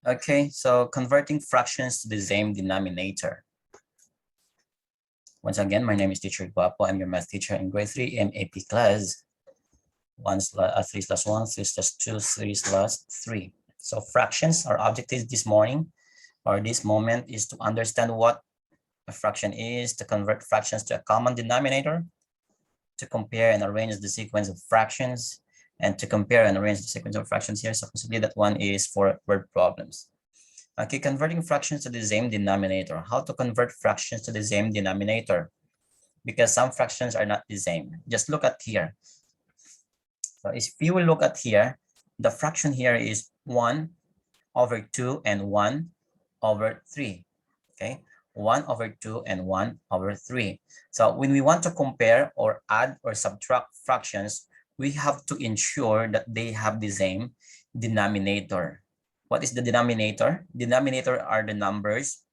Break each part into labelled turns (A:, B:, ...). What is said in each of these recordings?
A: Okay, so converting fractions to the same denominator. Once again, my name is Teacher Gwapo. I'm your math teacher in grade 3 MAP class. 3/1, 3/2, 3/3. So fractions, our objective this morning or this moment is to understand what a fraction is, to convert fractions to a common denominator, to compare and arrange the sequence of fractions, and to compare and arrange the sequence of fractions here. So possibly that one is for word problems. Okay, converting fractions to the same denominator. How to convert fractions to the same denominator? Because some fractions are not the same. Just look at here. So if you will look at here, the fraction here is 1/2 and 1/3. Okay, 1/2 and 1/3. So when we want to compare or add or subtract fractions, we have to ensure that they have the same denominator. What is the denominator? Denominator are the numbers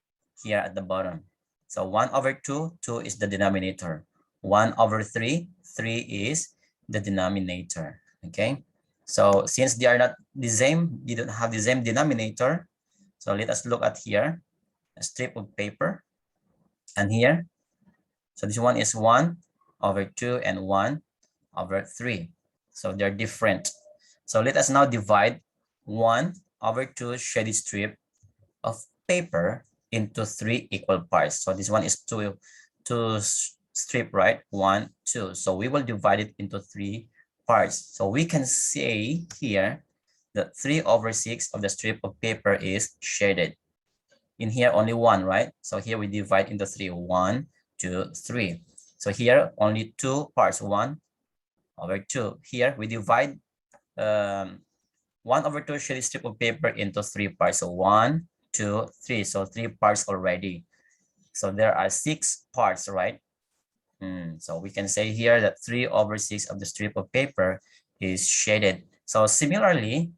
A: here at the bottom. So 1/2, 2 is the denominator. 1/3, 3 is the denominator. Okay, so since they are not the same, they don't have the same denominator. So let us look at here, a strip of paper, and here. So this one is 1/2 and 1/3. So they're different. So let us now divide 1/2 shaded strip of paper into 3 equal parts. So this one is two strip, right? 1, 2. So we will divide it into 3 parts. So we can say here that 3/6 of the strip of paper is shaded. In here, only 1, right? So here we divide into 3. 1, 2, 3. So here, only 2 parts. 1/2. Here, we divide 1/2 shaded strip of paper into 3 parts. So 1, 2, 3. So 3 parts already. So there are 6 parts, right? So we can say here that 3/6 of the strip of paper is shaded. So similarly,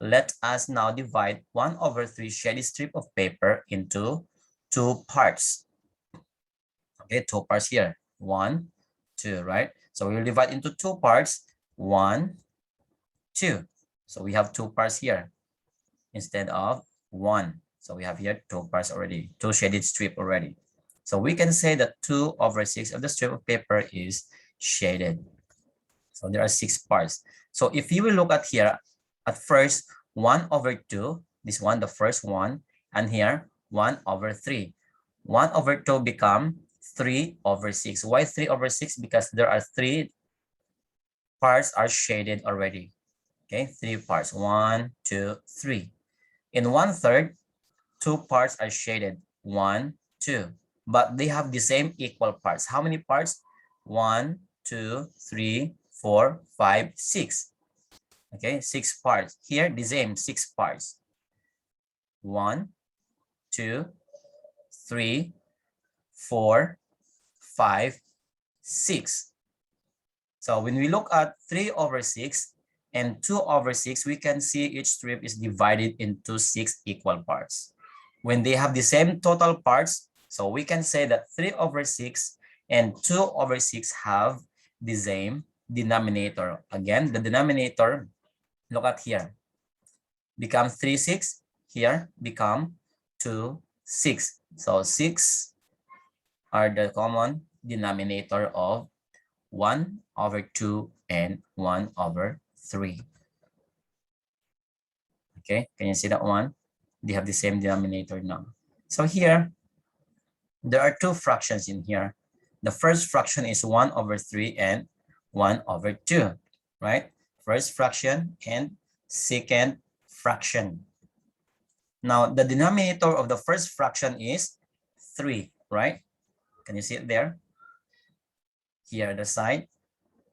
A: let us now divide 1/3 shaded strip of paper into 2 parts. Okay, 2 parts here. 1, 2, right? So we will divide into 2 parts. 1, 2. So we have 2 parts here instead of 1. So we have here 2 parts already, 2 shaded strip already. So we can say that 2/6 of the strip of paper is shaded. So there are 6 parts. So if you will look at here, at first 1/2, this one, the first one, and here 1/3. 1/2 become 3/6. Why 3/6? Because there are 3 parts are shaded already. Okay, 3 parts. 1, 2, 3. In 1/3, 2 parts are shaded. 1, 2. But they have the same equal parts. How many parts? 1, 2, 3, 4, 5, 6. Okay, 6 parts. Here, the same 6 parts. 1, 2, 3, 4, 5, 6. So when we look at 3/6 and 2/6, we can see each strip is divided into 6 equal parts. When they have the same total parts, so we can say that 3/6 and 2/6 have the same denominator. Again, the denominator, look at here, become 3, 6. Here become 2, 6. So 6 are the common denominator of 1/2 and 1/3. Okay, can you see that one? They have the same denominator now. So here, there are 2 fractions in here. The first fraction is 1/3 and 1/2, right? First fraction and second fraction. Now, the denominator of the first fraction is 3, right? Can you see it there? Here at the side.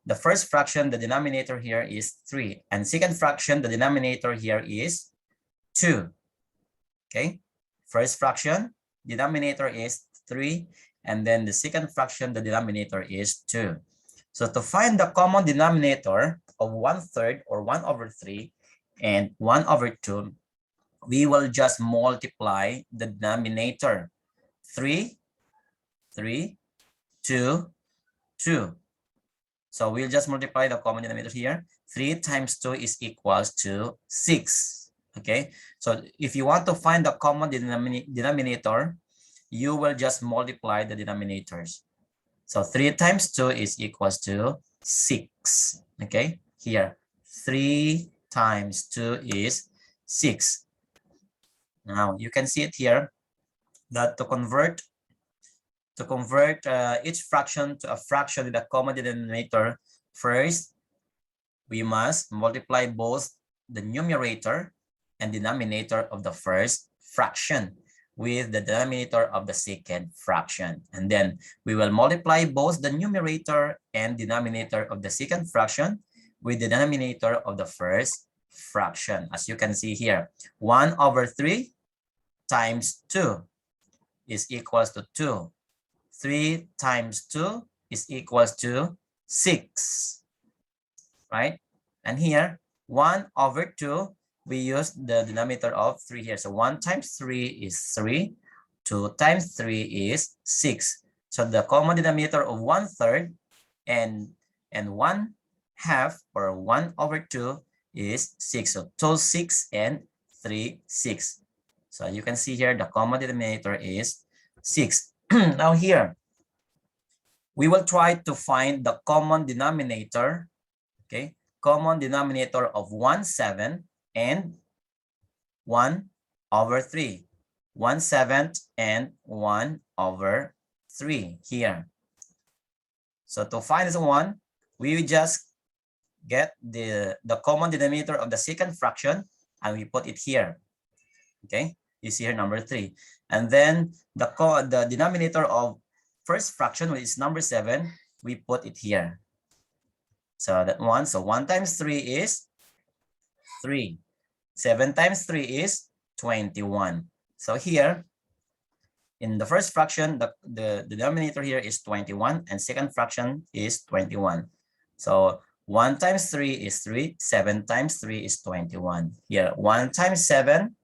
A: The first fraction, the denominator here is 3. And second fraction, the denominator here is 2. Okay? First fraction, denominator is 3. And then the second fraction, the denominator is 2. So to find the common denominator of 1/3 or 1/3 and 1/2, we will just multiply the denominator. 3, 3, 2, 2. So we'll just multiply the common denominator here. 3 times 2 is equals to 6. Okay, so if you want to find the common denominator, you will just multiply the denominators. So 3 times 2 is equals to 6. Okay, here 3 times 2 is 6. Now you can see it here that to convert each fraction to a fraction with a common denominator, first we must multiply both the numerator and denominator of the first fraction with the denominator of the second fraction. And then we will multiply both the numerator and denominator of the second fraction with the denominator of the first fraction. As you can see here, 1 over 3 times 2 is equals to 2. 3 times 2 is equals to 6, right? And here, 1 over 2, we use the denominator of 3 here. So 1 times 3 is 3. 2 times 3 is 6. So the common denominator of 1/3 and 1/2 or 1 over 2 is 6. So 2, 6 and 3, 6. So you can see here the common denominator is 6. Now here, we will try to find the common denominator, okay? Common denominator of 1/7 and 1 over 3. 1/7 and 1 over 3 here. So to find this one, we just get the common denominator of the second fraction and we put it here. Okay, you see here number 3. And then the denominator of first fraction, which is number 7, we put it here. So that one, so 1 times 3 is 3. 7 times 3 is 21. So here, in the first fraction, the denominator here is 21 and second fraction is 21. So 1 times 3 is 3. 7 times 3 is 21. Here, 1 times 7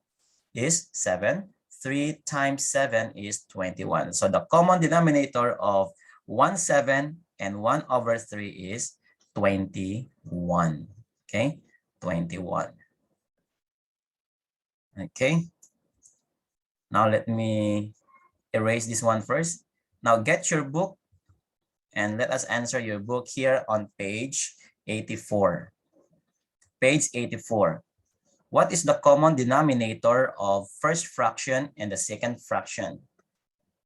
A: is 7. 3 times 7 is 21. So the common denominator of 1/7 and 1 over 3 is 21. Okay, 21. Okay. Now let me erase this one first. Now get your book and let us answer your book here on page 84. Page 84. What is the common denominator of first fraction and the second fraction?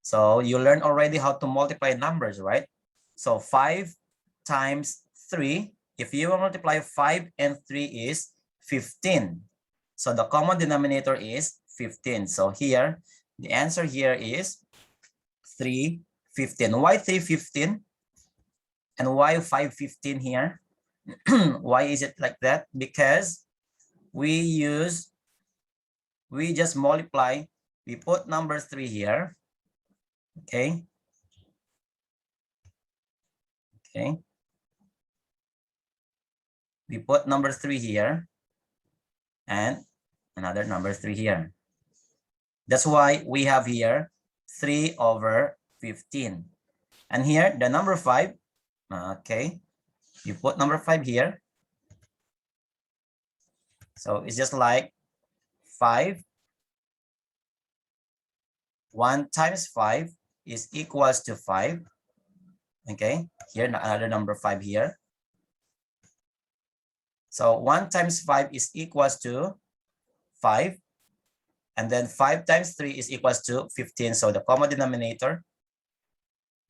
A: So you learned already how to multiply numbers, right? So 5 times 3, if you multiply 5 and 3 is 15. So the common denominator is 15. So here, the answer here is 315. Why 315? And why 515 here? Why is it like that? Because we just multiply, we put number 3 here. Okay. Okay. We put number 3 here and another number 3 here. That's why we have here 3 over 15. And here, the number 5, okay, you put number 5 here. So it's just like 5. 1 times 5 is equals to 5. Okay, here, another number 5 here. So 1 times 5 is equals to 5. And then 5 times 3 is equals to 15. So the common denominator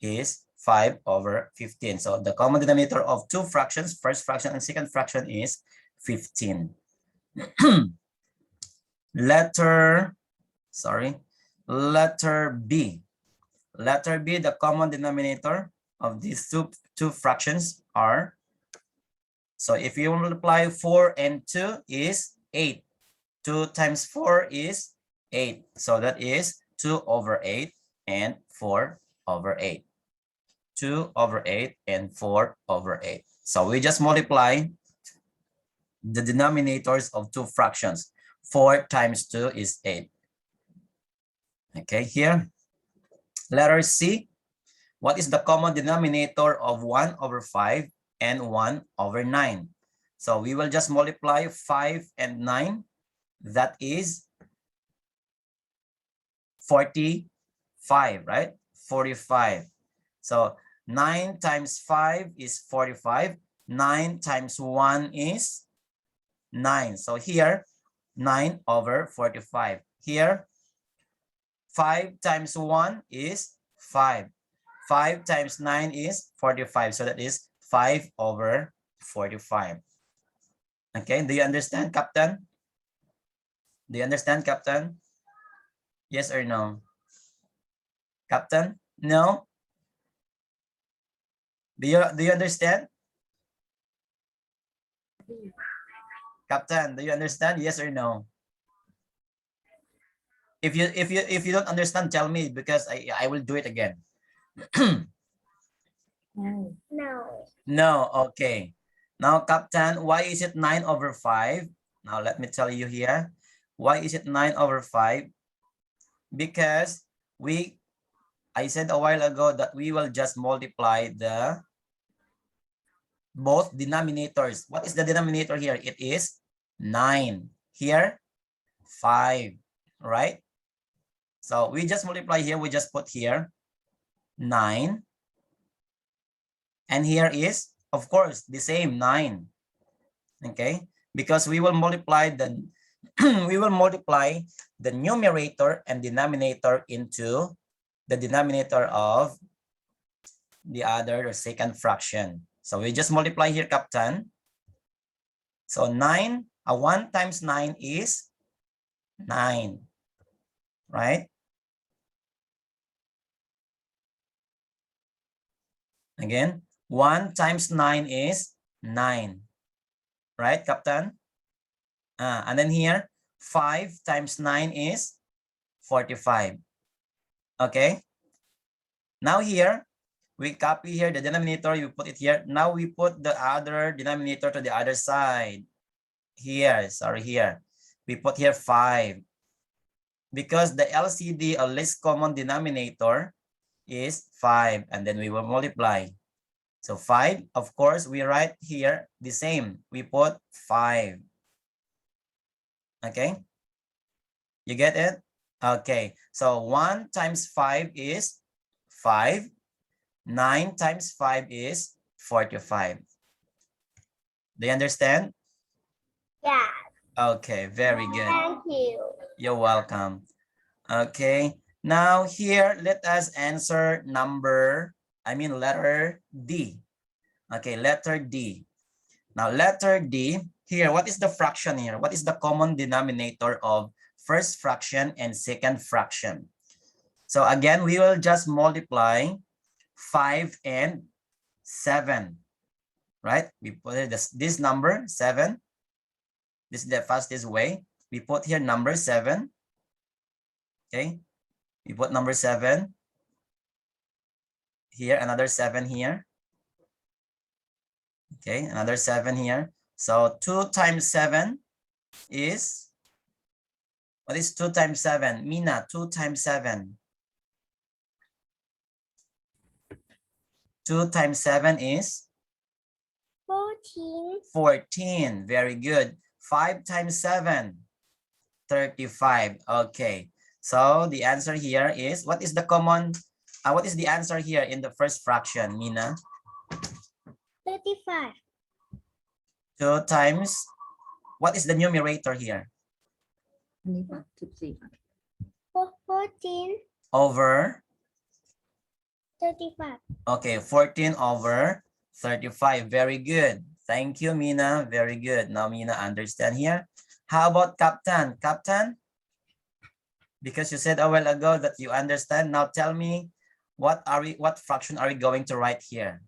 A: is 5 over 15. So the common denominator of two fractions, first fraction and second fraction, is 15. Letter B. Letter B, the common denominator of these two fractions are, so if you multiply 4 and 2 is 8. 2 times 4 is 8. So that is 2 over 8 and 4 over 8. 2 over 8 and 4 over 8. So we just multiply the denominators of two fractions. 4 times 2 is 8. Okay, here. Letter C. What is the common denominator of 1 over 5 and 1 over 9? So we will just multiply 5 and 9. That is 45, right? 45. So 9 times 5 is 45. 9 times 1 is 9. So here, 9 over 45. Here, 5 times 1 is 5. 5 times 9 is 45. So that is 5 over 45. Okay, do you understand, Captain? Do you understand, Captain? Yes or no? Captain? No? Do you understand? Captain, do you understand? Yes or no? If you don't understand, tell me because I will do it again.
B: No.
A: No, okay. Now, Captain, why is it 9 over 5? Now, let me tell you here. Why is it 9 over 5? Because I said a while ago that we will just multiply the both denominators. What is the denominator here? It is 9. Here, 5, right? So we just multiply here. We just put here 9. And here is, of course, the same 9. Okay? Because we will multiply the we will multiply the numerator and denominator into the denominator of the other or second fraction. So we just multiply here, Captain. So 9, 1 times 9 is 9, right? Again, 1 times 9 is 9, right, Captain? And then here, 5 times 9 is 45. Okay? Now here, we copy here the denominator, you put it here. Now we put the other denominator to the other side. Here, sorry, here. We put here 5. Because the LCD, or least common denominator, is 5. And then we will multiply. So 5, of course, we write here the same. We put 5. Okay? You get it? Okay. So 1 times 5 is 5. 9 times 5 is 45. Do you understand?
B: Yeah.
A: Okay, very good.
B: Thank you.
A: You're welcome. Okay, now here, let us answer letter D. Okay, letter D. Now, letter D, here, what is the fraction here? What is the common denominator of first fraction and second fraction? So again, we will just multiply 5 and 7, right? We put this number 7. This is the fastest way. We put here number 7. Okay. We put number 7. Here, another 7 here. Okay, another 7 here. So 2 times 7 is, what is 2 times 7? Mina, 2 times 7. 2 times 7 is?
B: 14.
A: 14. Very good. 5 times 7? 35. Okay. So the answer here is, what is the answer here in the first fraction, Mina?
B: 35.
A: 2 times, what is the numerator here?
B: 14.
A: Over?
B: 35.
A: Okay, 14 over 35. Very good. Thank you, Mina. Very good. Now, Mina, understand here. How about Captain? Captain? Because you said a while ago that you understand. Now tell me, what fraction are we going to write here?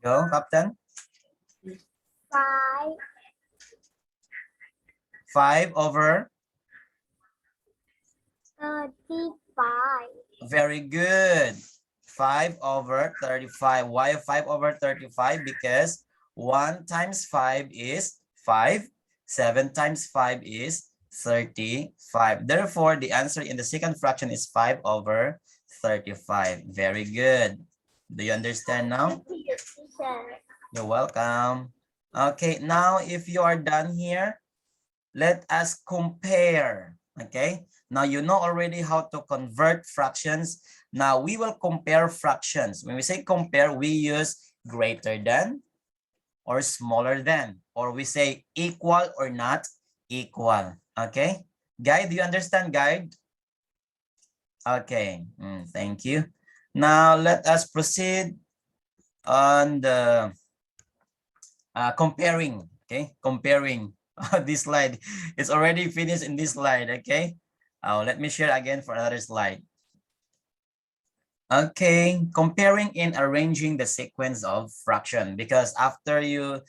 A: Go, Captain.
B: 5.
A: 5 over?
B: 35.
A: Very good. 5 over 35. Why 5 over 35? Because 1 times 5 is 5. 7 times 5 is 35. Therefore, the answer in the second fraction is 5 over 35. Very good. Do you understand now?
B: Teacher.
A: You're welcome. Okay, now if you are done here, let us compare. Okay, now you know already how to convert fractions. Now we will compare fractions. When we say compare, we use greater than or smaller than, or we say equal or not equal. Okay, guide, do you understand, guide? Okay, thank you. Now let us proceed on the comparing. Okay, comparing. This slide is already finished in this slide. Okay, let me share again for another slide. Okay, comparing and arranging the sequence of fraction, because after you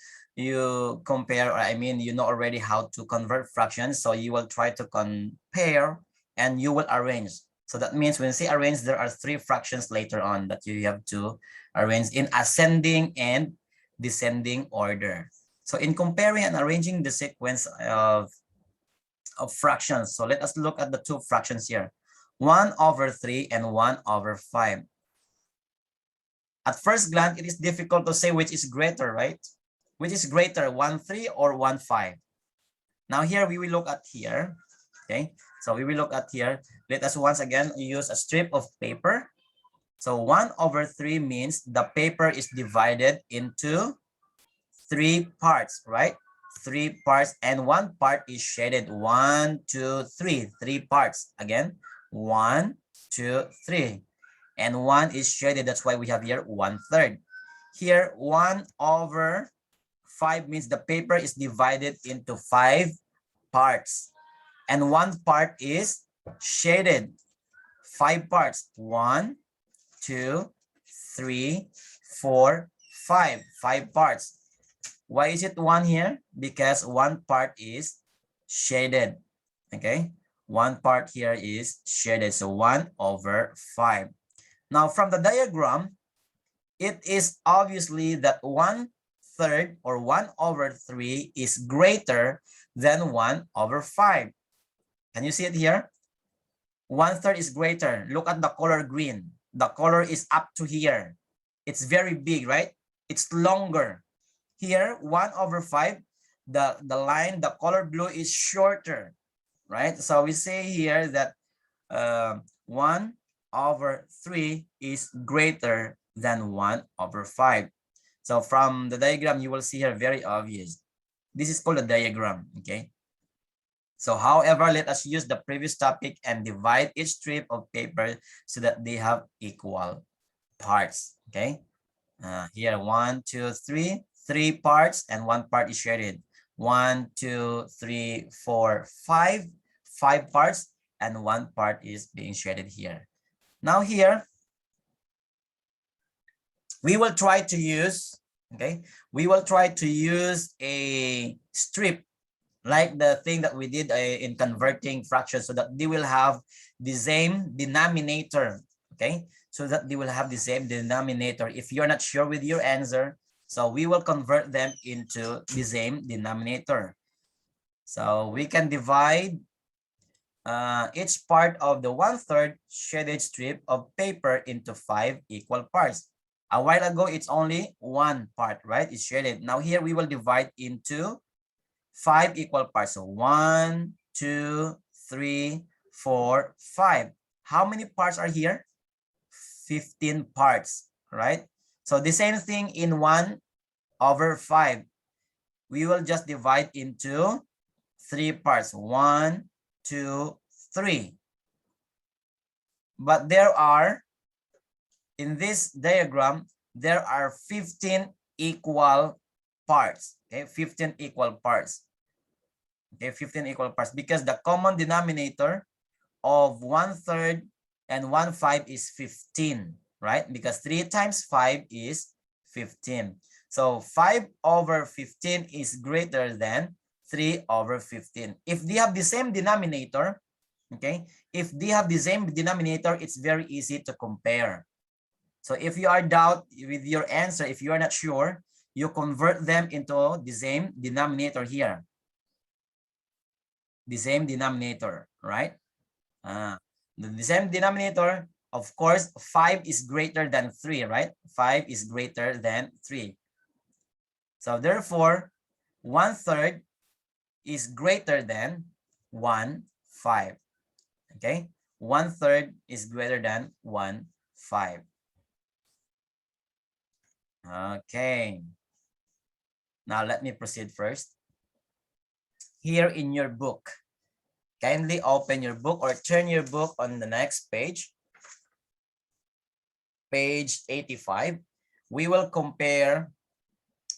A: compare, or I mean you know already how to convert fractions, so you will try to compare and you will arrange. So that means when you say arrange, there are 3 fractions later on that you have to arrange in ascending and descending order. So in comparing and arranging the sequence of fractions, so let us look at the 2 fractions here, 1/3 and 1/5. At first glance, it is difficult to say which is greater, right? Which is greater, 1/3 or 1/5? Now here we will look at here. Okay, so we will look at here. Let us once again use a strip of paper. So 1/3 means the paper is divided into 3 parts, right? 3 parts, and 1 part is shaded. 1, 2, 3. 3 parts. Again, 1, 2, 3. And 1 is shaded. That's why we have here 1/3. Here, 1/5 means the paper is divided into 5 parts. And 1 part is shaded. 5 parts. 1, 2, 3, 4, 5. 5 parts. Why is it 1 here? Because 1 part is shaded. Okay, 1 part here is shaded. So 1/5. Now from the diagram, it is obviously that 1/3 or 1/3 is greater than 1/5. Can you see it here? 1/3 is greater. Look at the color green. The color is up to here. It's very big, right? It's longer. Here, 1/5, the line, the color blue is shorter, right? So we say here that 1/3 is greater than 1/5. So from the diagram, you will see here very obvious. This is called a diagram, okay? So however, let us use the previous topic and divide each strip of paper so that they have equal parts, okay? Here, 1, 2, 3. 3 parts and 1 part is shaded. 1, 2, 3, 4, 5. 5 parts and 1 part is being shaded here. Now here, we will try to use, okay, we will try to use a strip like the thing that we did in converting fractions, so that they will have the same denominator, okay? So that they will have the same denominator. If you're not sure with your answer, so we will convert them into the same denominator. So we can divide each part of the 1/3 shaded strip of paper into 5 equal parts. A while ago, it's only 1 part, right? It's shaded. Now here we will divide into 5 equal parts. So 1, 2, 3, 4, 5. How many parts are here? 15 parts, right? So the same thing in 1/5. We will just divide into 3 parts. 1, 2, 3. But there are, in this diagram, there are 15 equal parts. Okay, 15 equal parts. Okay, 15 equal parts, because the common denominator of 1/3 and 1/5 is 15, right? Because 3 times 5 is 15. So 5/15 is greater than 3/15. If they have the same denominator, okay, if they have the same denominator, it's very easy to compare. So if you are doubt with your answer, if you are not sure, you convert them into the same denominator here. The same denominator, right? The same denominator Of course, 5 is greater than 3, right? 5 is greater than 3. So therefore, 1/3 is greater than 1/5. Okay? 1/3 is greater than 1/5. Okay. Now let me proceed first. Here in your book, kindly open your book or turn your book on the next page. Page 85. We will compare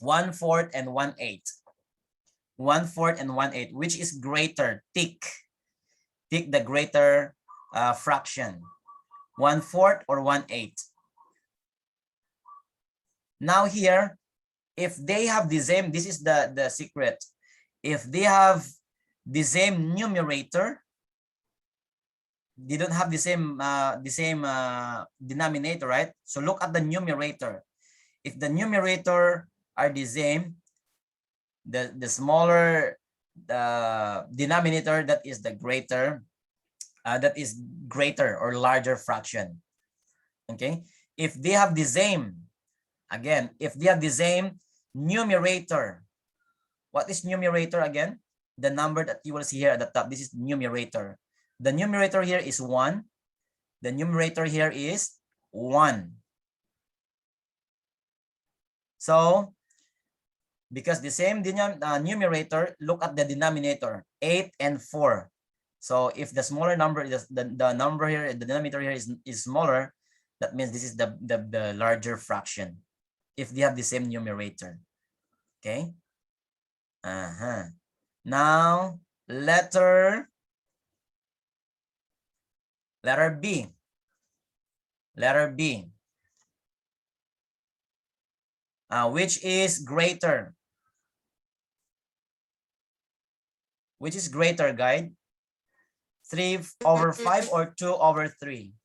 A: 1/4 and 1/8. 1/4 and 1/8, which is greater? Tick the greater fraction. 1/4 or 1/8. Now here, if they have the same, this is the secret. If they have the same numerator, they don't have the same denominator, right? So look at the numerator. If the numerator are the same, the smaller the denominator, that is the greater, or larger fraction. Okay, if they have the same, again, if they have the same numerator, what is numerator again? The number that you will see here at the top, this is numerator. The numerator here is 1. The numerator here is 1. So because the same numerator, look at the denominator, 8 and 4. So if the smaller number, the number here, the denominator here is smaller, that means this is the larger fraction, if they have the same numerator. Okay. Now letter B. Letter B. Which is greater? Which is greater, guide? 3/5 or 2/3?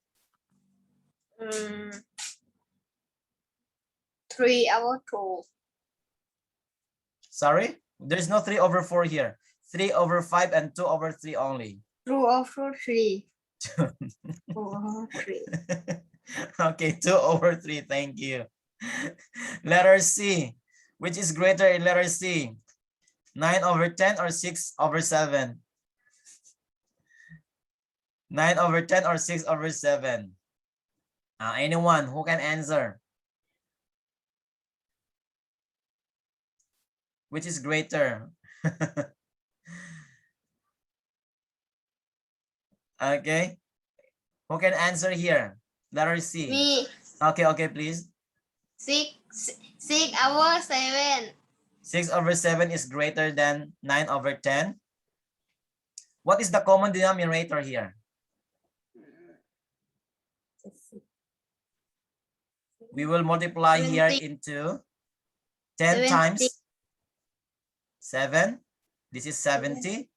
B: 3/2.
A: Sorry, there's no 3/4 here. 3/5 and 2/3 only.
B: 2/3. 2/3.
A: Okay, 2/3. Thank you. Letter C. Which is greater in letter C? 9/10 or 6/7? 9/10 or 6/7? Anyone who can answer? Which is greater? Okay. Who can answer here? Letter C.
B: Me.
A: Okay, please.
B: 6/7.
A: 6/7 is greater than 9/10. What is the common denominator here? We will multiply
B: 70.
A: here into 10 times 7. This is 70.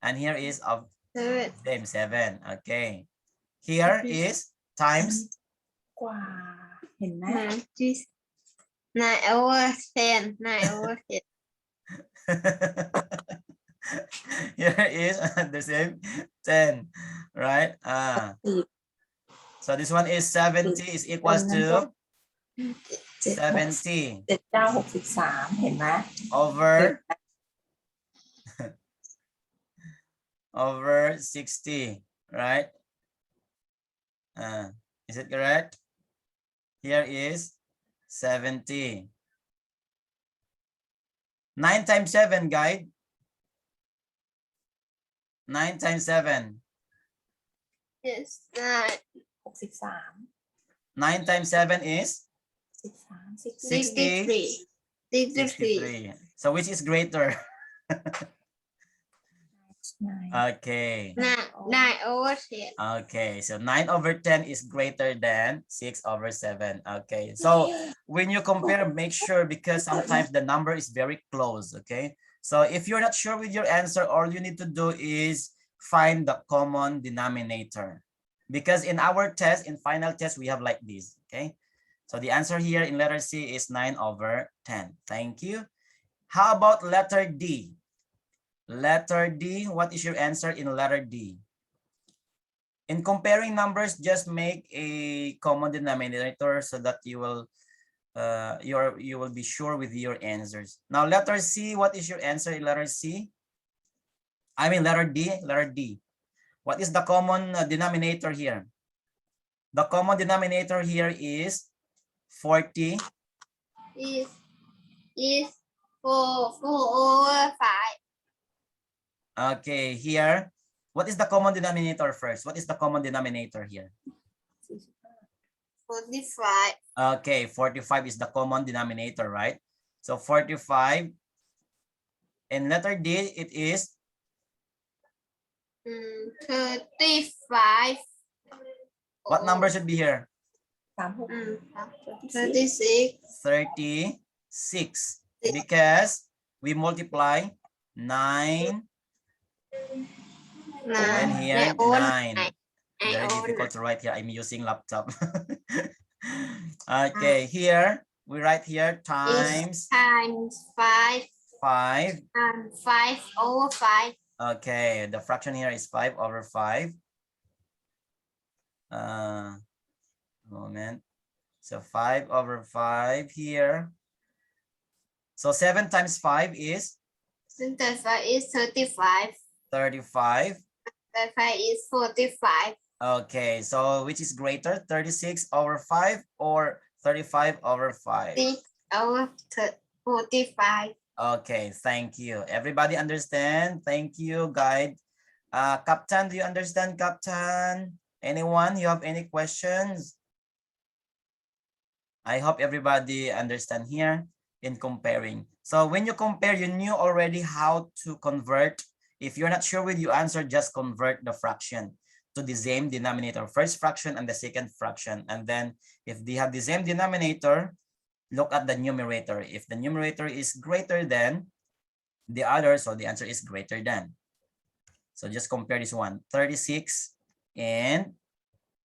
A: And here is of same 7. Okay. Here is times
B: 9/10. 9/10.
A: Here is the same 10, right? So this one is 70 is equals to 70 over 60, right? Is it correct? Here is 70. 9 times 7, guide. 9 times 7.
B: Yes.
A: 9 times 7 is
B: 63.
A: 63. So which is greater? Okay.
B: 9/10.
A: Okay, so 9/10 is greater than 6/7. Okay, so when you compare, make sure, because sometimes the number is very close. Okay, so if you're not sure with your answer, all you need to do is find the common denominator, because in our test, in final test, we have like this. Okay, so the answer here in letter C is 9/10. Thank you. How about letter D? Letter D, what is your answer in letter D? In comparing numbers, just make a common denominator so that you will be sure with your answers. Now letter C, what is your answer in letter C? I mean letter D, letter D. What is the common denominator here? The common denominator here is 40.
B: Is 4/5.
A: Okay, here. What is the common denominator first? What is the common denominator here?
B: 45.
A: Okay, 45 is the common denominator, right? So 45. In letter D, it is
B: 35.
A: what number should be here?
B: 36.
A: 36. Because we multiply 9 and here 9. Very difficult to write here. I'm using laptop. Okay, here we write here times
B: 5.
A: 5.
B: 5/5.
A: Okay, the fraction here is 5/5. Moment. So 5/5 here. So 7 times 5 is
B: 5 is 35.
A: 35.
B: 5 is 45.
A: Okay, so which is greater, 36/5 or 35/5?
B: 6/45.
A: Okay, thank you. Everybody understand? Thank you, guide. Captain, do you understand, Captain? Anyone, you have any questions? I hope everybody understand here in comparing. So when you compare, you knew already how to convert. If you're not sure with your answer, just convert the fraction to the same denominator, first fraction and the second fraction. And then if they have the same denominator, look at the numerator. If the numerator is greater than the other, so the answer is greater than. So just compare this one, 36 and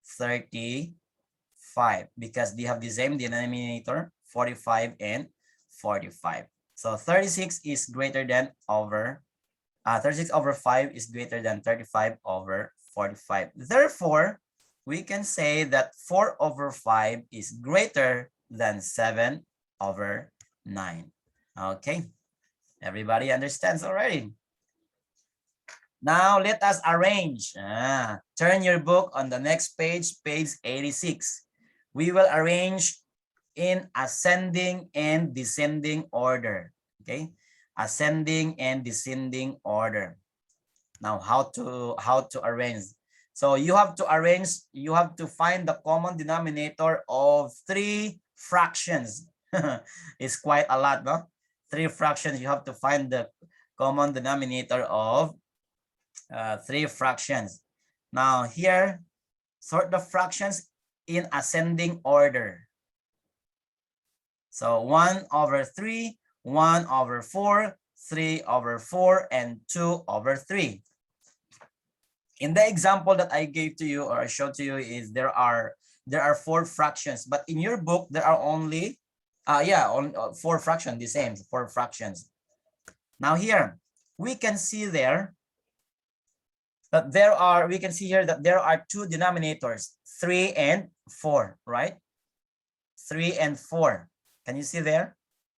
A: 35, because they have the same denominator, 45 and 45. So 36 is greater than 36/5 is greater than 35/45. Therefore, we can say that 4/5 is greater than 7/9. Okay, everybody understands already. Now let us arrange. Turn your book on the next page, page 86. We will arrange in ascending and descending order. Okay, ascending and descending order. Now how to arrange? So you have to arrange, you have to find the common denominator of 3 fractions. It's quite a lot, no? 3 fractions, you have to find the common denominator of 3 fractions. Now here, sort the fractions in ascending order. So 1/3, 1/4, 3/4, and 2/3. In the example that I gave to you or I showed to you is there are 4 fractions, but in your book there are only 4 fractions, the same 4 fractions. Now here we can see there that we can see here that there are 2 denominators, 3 and 4, right? 3 and 4. Can you see there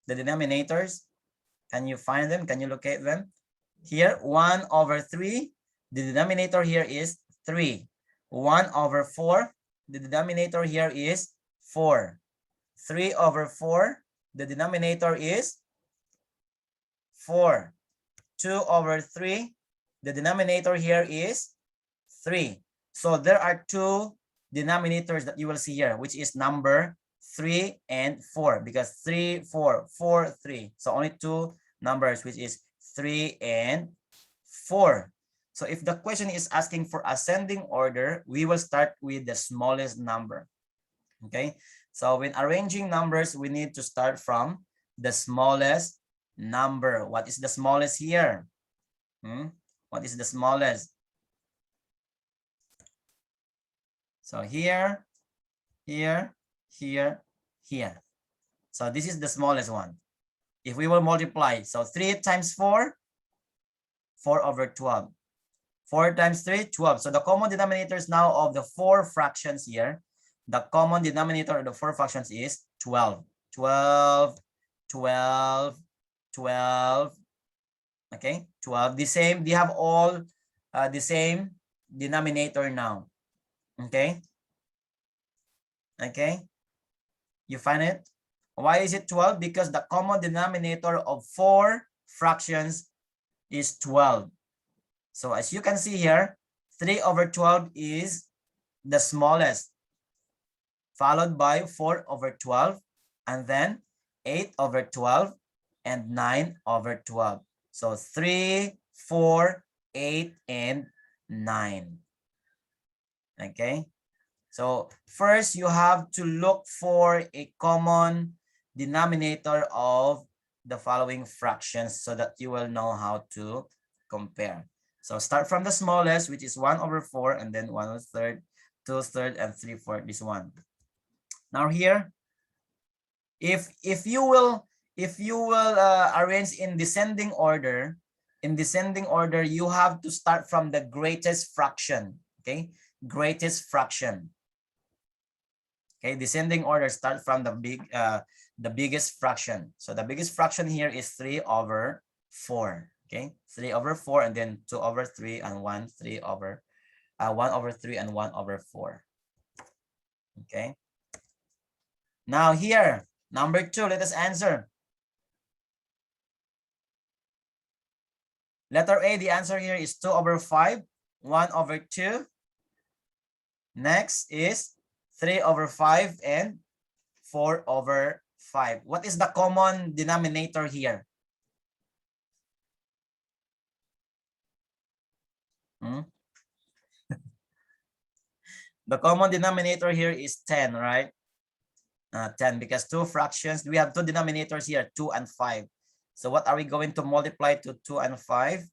A: the denominators? Can you find them? Can you locate them? Here 1/3, the denominator here is 3. 1/4, the denominator here is 4. 3/4, the denominator is 4. 2/3, the denominator here is 3. So there are 2 denominators that you will see here, which is number 3 and 4, because 3, 4, 4, 3. So only 2 numbers, which is 3 and 4. So if the question is asking for ascending order, we will start with the smallest number. Okay, so when arranging numbers, we need to start from the smallest number. What is the smallest here? What is the smallest? So here, here, here, here. So this is the smallest one. If we will multiply, so 3 times 4, 4/12. 4 times 3, 12. So the common denominators now of the 4 fractions here, the common denominator of the 4 fractions is 12. 12, 12, 12. Okay, 12. The same, they have all the same denominator now. Okay. Okay. You find it? Why is it 12? Because the common denominator of 4 fractions is 12. So as you can see here, 3 over 12 is the smallest, followed by 4 over 12, and then 8 over 12, and 9 over 12. So 3, 4, 8, and 9. Okay. So first, you have to look for a common denominator of the following fractions so that you will know how to compare. So start from the smallest, which is 1 over 4, and then 1/3, 2/3, and 3/4, this one. Now here, if you will arrange in descending order, you have to start from the greatest fraction. Okay, greatest fraction. Okay, descending order, start from the biggest fraction. So the biggest fraction here is 3 over 4. Okay, 3 over 4, and then 2 over 3, and 1 over 3, and 1 over 4. Okay. Now here, number 2, let us answer. Letter A, the answer here is 2 over 5, 1 over 2. Next is 3 over 5 and 4 over 5. What is the common denominator here? The common denominator here is 10, right? 10, because 2 fractions, we have 2 denominators here, 2 and 5. So what are we going to multiply to 2 and 5?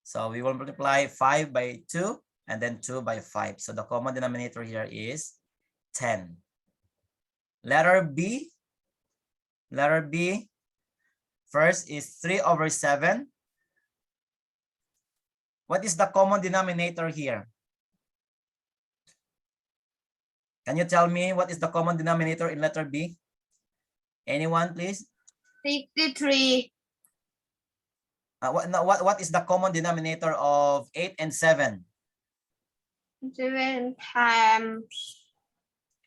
A: So we will multiply 5 by 2 and then 2 by 5. So the common denominator here is 10. Letter B. Letter B. First is 3 over 7. What is the common denominator here? Can you tell me what is the common denominator in letter B? Anyone, please?
B: 63.
A: What is the common denominator of 8 and 7?
B: 7 times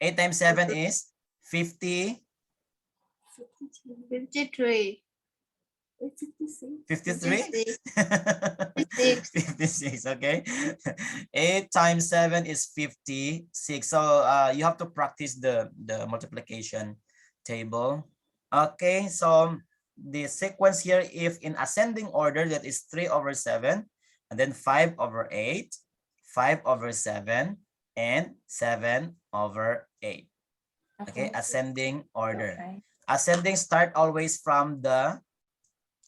A: 8 times 7 is 50.
B: 53.
A: 53? 56, okay. 8 times 7 is 56. So you have to practice the multiplication table. Okay, so the sequence here, if in ascending order, that is 3 over 7, and then 5 over 8, 5 over 7, and 7 over 8. Okay, ascending order. Okay. Ascending, start always from the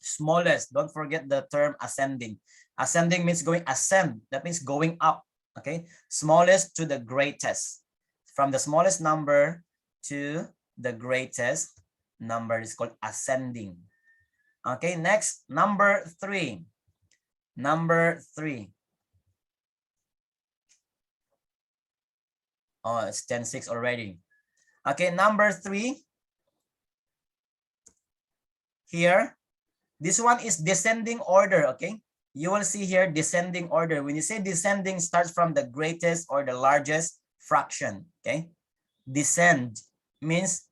A: smallest. Don't forget the term ascending. Ascending means going, ascend, that means going up. Okay, smallest to the greatest. From the smallest number to the greatest number is called ascending. Okay, next, number 3. Number 3. Oh, it's 10:06 already. Okay, number 3. Here, this one is descending order, okay? You will see here descending order. When you say descending, starts from the greatest or the largest fraction, okay? Descend means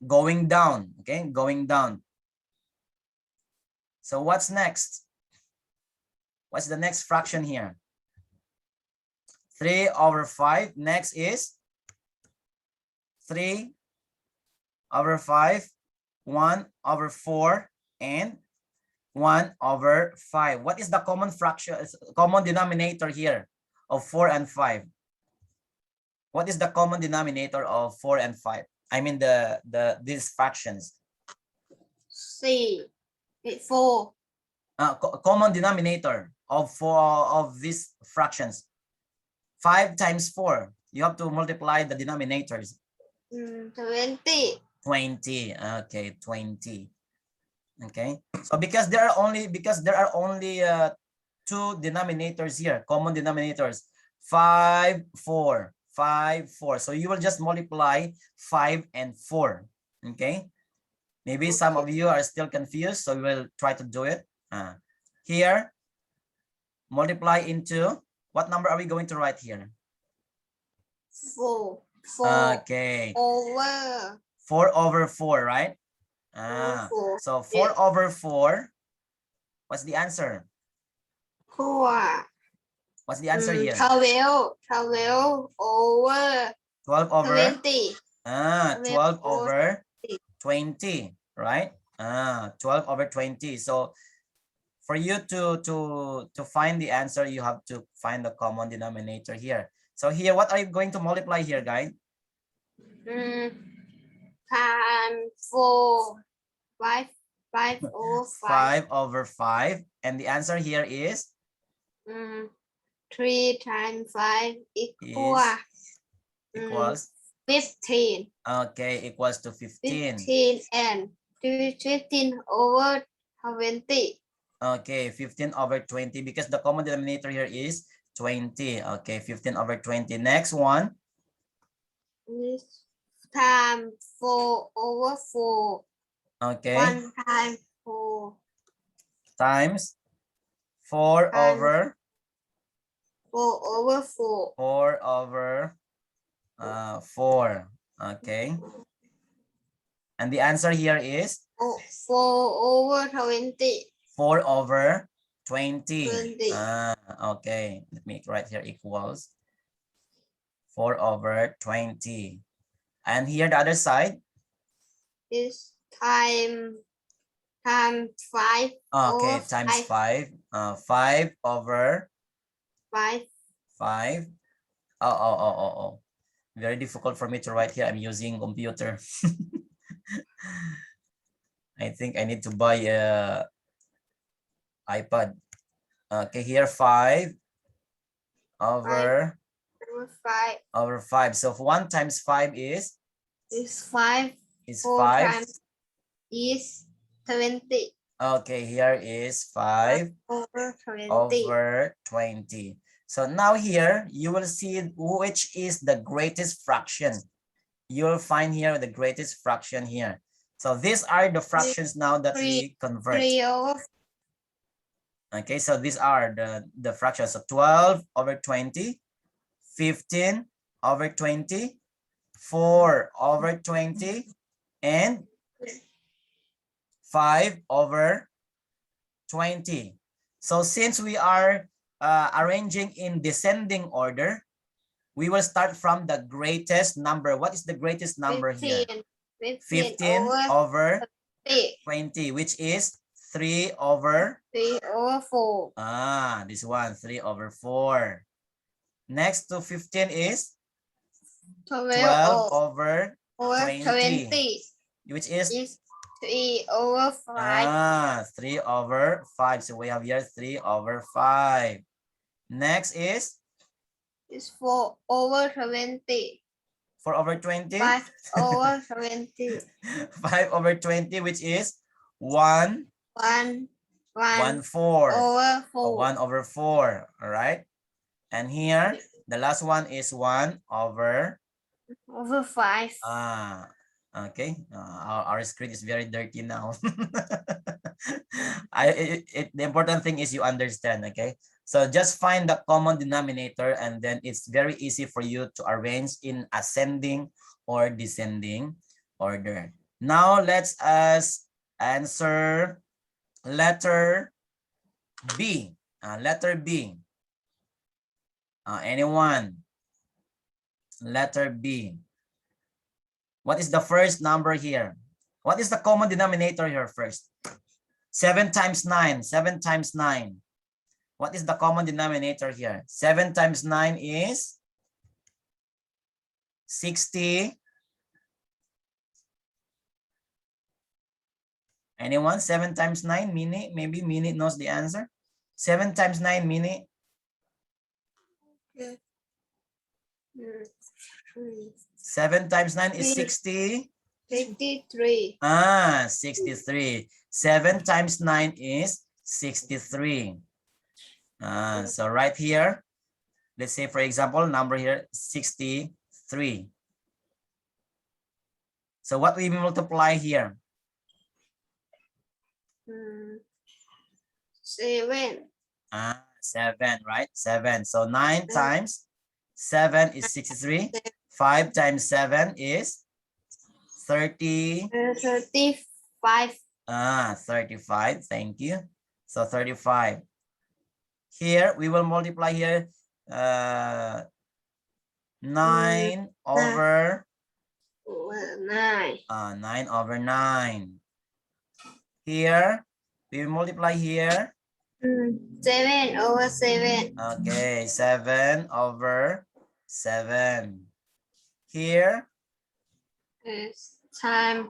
A: going down, okay? Going down. So what's next? What's the next fraction here? 3 over 5. Next is 3 over 5, 1 over 4, and 1 over 5. What is the common fraction, common denominator here of 4 and 5? What is the common denominator of 4 and 5? I mean these fractions.
B: C. 4.
A: Common denominator of 4 of these fractions. 5 times 4. You have to multiply the denominators.
B: 20.
A: 20. Okay, 20. Okay. So because there are only two denominators here, common denominators. 5, 4, 5, 4. So you will just multiply 5 and 4. Okay. Maybe some of you are still confused, so we will try to do it. Here, multiply into, what number are we going to write here?
B: 4.
A: Okay.
B: Over.
A: 4 over 4, right?
B: 4.
A: So 4 over 4. What's the answer?
B: 4.
A: What's the answer here?
B: 12 over
A: 12 over
B: 20.
A: 12 over 20, right? 12 over 20. So for you to find the answer, you have to find the common denominator here. So here, what are you going to multiply here, guys?
B: Times 4. 5 over 5.
A: 5 over 5. And the answer here is?
B: 3 times 5 equals 15.
A: Okay, equals to 15.
B: 15 and 15 over 20.
A: Okay, 15 over 20 because the common denominator here is 20. Okay, 15 over 20. Next one.
B: Times 4 over 4.
A: Okay.
B: 1 times 4.
A: Times 4 over
B: 4 over 4.
A: 4 over 4. Okay. And the answer here is?
B: 4 over 20.
A: 4 over 20.
B: 20.
A: Okay. Let me write here equals 4 over 20. And here the other side?
B: Is times 5.
A: Okay,
B: over
A: times
B: 5.
A: 5. 5 over
B: 5.
A: 5. Oh. Very difficult for me to write here. I'm using computer. I think I need to buy a iPad. Okay, here 5 over
B: 5
A: over 5. So 1 times 5 is
B: 5.
A: is
B: 4
A: 5.
B: times is 20.
A: Okay, here is 5
B: over 20.
A: over 20. So now here you will see which is the greatest fraction. You will find here the greatest fraction here. So these are the fractions now that we convert.
B: 3 over.
A: Okay, so these are the fractions. So 12 over 20, 15 over 20, 4 over 20, and 5 over 20. So since we are arranging in descending order, we will start from the greatest number. What is the greatest number
B: 15,
A: here?
B: 15
A: 15 over
B: 3.
A: 20, which is 3 over?
B: 3 over 4.
A: This one, 3 over 4. Next to 15 is? 12 over 20. Which is?
B: 3 over 5.
A: 3 over 5. So we have here 3 over 5. Next is?
B: Is 4 over 20.
A: 4 over 20?
B: 5 over 20.
A: 5 over 20, which is 1?
B: 1
A: 4.
B: over 4.
A: 1 over 4. All right. And here, the last one is 1 over?
B: Over 5.
A: Okay. Our screen is very dirty now. The important thing is you understand, okay? So just find the common denominator and then it's very easy for you to arrange in ascending or descending order. Now let's answer letter B. Letter B. Anyone? Letter B. What is the first number here? What is the common denominator here first? 7 times 9. 7 times 9. What is the common denominator here? 7 times 9 is 60. Anyone? 7 times 9? Mini? Maybe Mini knows the answer. 7 times 9, Mini?
B: Okay.
A: 7 times 9 is 60.
B: 63.
A: 63. 7 times 9 is 63. So right here, let's say, for example, number here, 63. So what we multiply here?
B: 7.
A: 7, right? 7. So 9 times 7 is 63. 5 times 7 is 30.
B: 35.
A: 35. Thank you. So 35. Here we will multiply here 9 over
B: 9.
A: 9 over 9. Here we multiply here
B: 7 over 7.
A: okay, 7 over 7. Here
B: Is time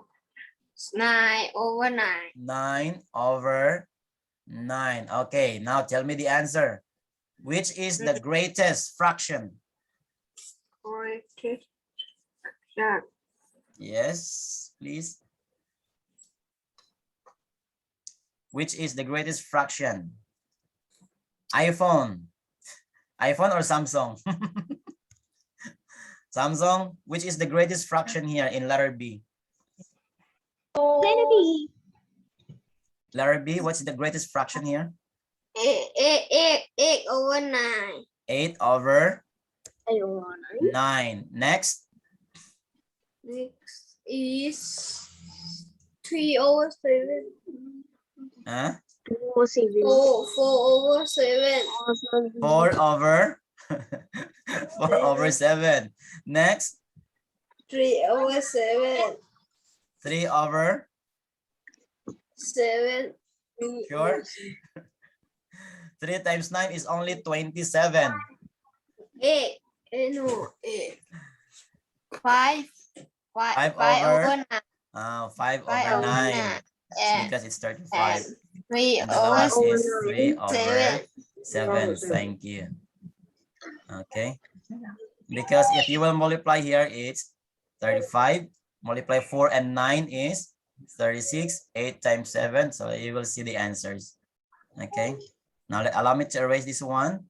B: 9 over 9.
A: 9 over 9. Okay, now tell me the answer. Which is the greatest fraction? Yes, please. Which is the greatest fraction? iPhone or Samsung? Samsung, which is the greatest fraction here in letter B?
B: Letter B.
A: Letter B, what's the greatest fraction here?
B: 8 over 9.
A: 8 over
B: 8 over
A: 9. Next.
B: Next is 3 over 7.
A: 4
B: 4 over 7.
A: 4 over 4 over 7. Next.
B: 3 over 7.
A: 3 over
B: 7.
A: sure. 3 times 9 is only 27.
B: 8. No, 8. 5
A: over
B: 9.
A: 5 over 9. Because it's 35.
B: 3
A: And the last
B: over
A: is 3 over 7.
B: 7.
A: Thank you. Okay. Because if you will multiply here, it's 35. Multiply 4 and 9 is 36. 8 times 7. So you will see the answers. Okay. Now allow me to erase this one.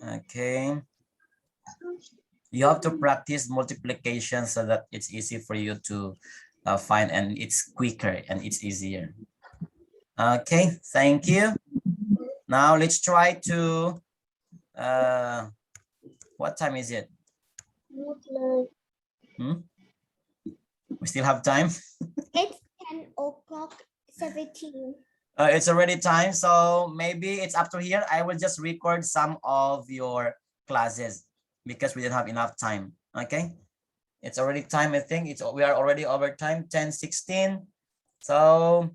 A: Okay. You have to practice multiplication so that it's easy for you to find, and it's quicker and it's easier. Okay, thank you. Now let's try to, what time is it? We still have time?
B: It's 10 o'clock 17.
A: It's already time, so maybe it's up to here. I will just record some of your classes because we didn't have enough time. Okay, it's already time. I think we are already over time, 10:16. So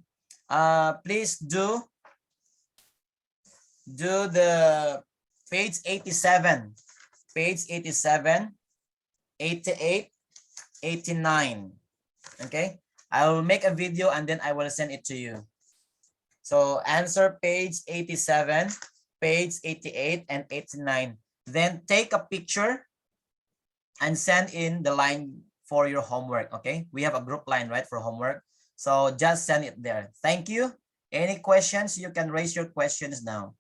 A: please do the page 87, 88, 89. Okay, I will make a video and then I will send it to you. So answer page 87, page 88, and 89. Then take a picture and send in the line for your homework. Okay, we have a group line, right, for homework. So just send it there. Thank you. Any questions? You can raise your questions now.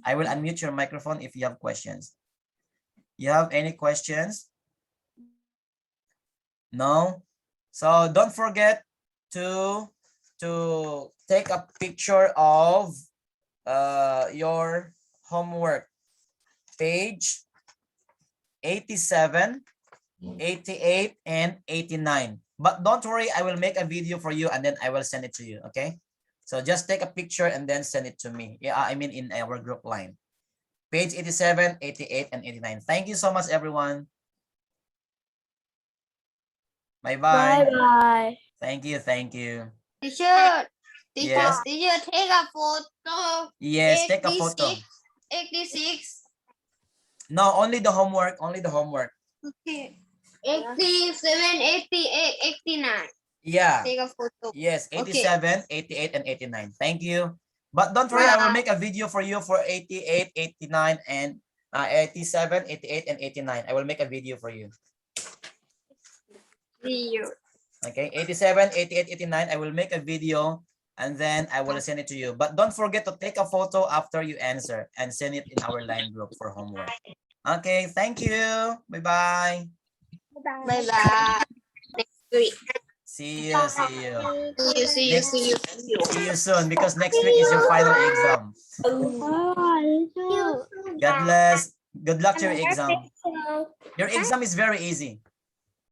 A: I will unmute your microphone if you have questions. You have any questions? No? So don't forget to take a picture of your homework, page 87, 88, and 89. But don't worry, I will make a video for you and then I will send it to you, okay? So just take a picture and then send it to me. Yeah, I mean in our group line. Page 87, 88, and 89. Thank you so much, everyone. Bye-bye.
B: Bye.
A: Thank you, thank you.
B: Teacher,
A: Yes.
B: teacher, take a photo.
A: Yes, take a photo.
B: 86.
A: No, only the homework, only the homework.
B: Okay. 87, 88, 89.
A: Yeah.
B: Take a photo.
A: Yes, 87,
B: Okay.
A: 88, and 89. Thank you. But don't worry, I will make a video for you for 88, 89, and 87, 88, and 89. I will make a video for you.
B: See you.
A: Okay, 87, 88, 89. I will make a video and then I will send it to you. But don't forget to take a photo after you answer and send it in our line group for homework. Okay, thank you. Bye-bye.
B: Bye-bye. Next week.
A: See you, see you.
B: See you, see you.
A: See you soon because next week is your final exam. God bless. Good luck to your exam. Your exam is very easy.